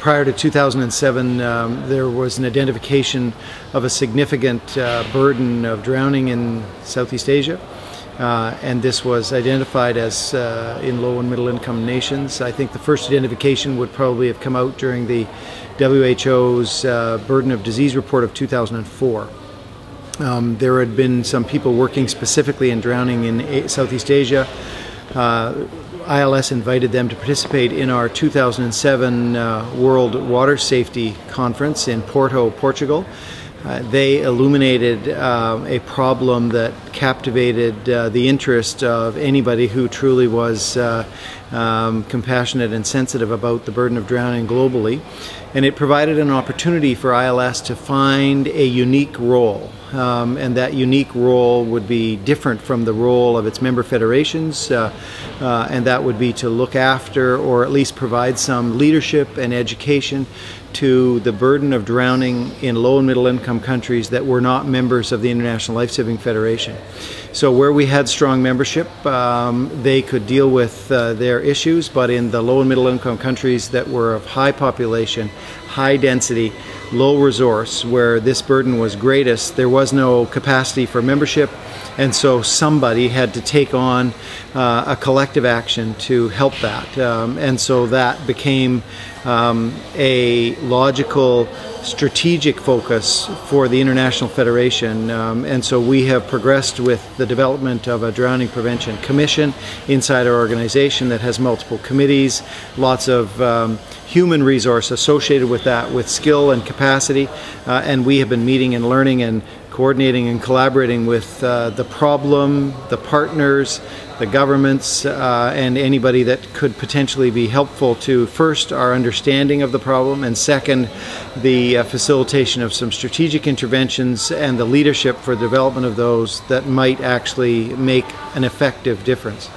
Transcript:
Prior to 2007, there was an identification of a significant burden of drowning in Southeast Asia. And this was identified as in low and middle income nations. I think the first identification would probably have come out during the WHO's Burden of Disease report of 2004. There had been some people working specifically in drowning in Southeast Asia. ILS invited them to participate in our 2007 World Water Safety Conference in Porto, Portugal. They illuminated a problem that captivated the interest of anybody who truly was compassionate and sensitive about the burden of drowning globally. And it provided an opportunity for ILS to find a unique role. And that unique role would be different from the role of its member federations, and that would be to look after or at least provide some leadership and education to the burden of drowning in low and middle income countries that were not members of the International Lifesaving Federation. So where we had strong membership, they could deal with their issues, but in the low and middle income countries that were of high population, high density, low resource, where this burden was greatest, there was no capacity for membership, and so somebody had to take on a collective action to help that. And so that became a logical strategic focus for the International Federation, and so we have progressed with the development of a drowning prevention commission inside our organization that has multiple committees, lots of human resource associated with that, with skill and capacity, and we have been meeting and learning and coordinating and collaborating with the problem, the partners, the governments, and anybody that could potentially be helpful to, first, our understanding of the problem, and second, the facilitation of some strategic interventions and the leadership for the development of those that might actually make an effective difference.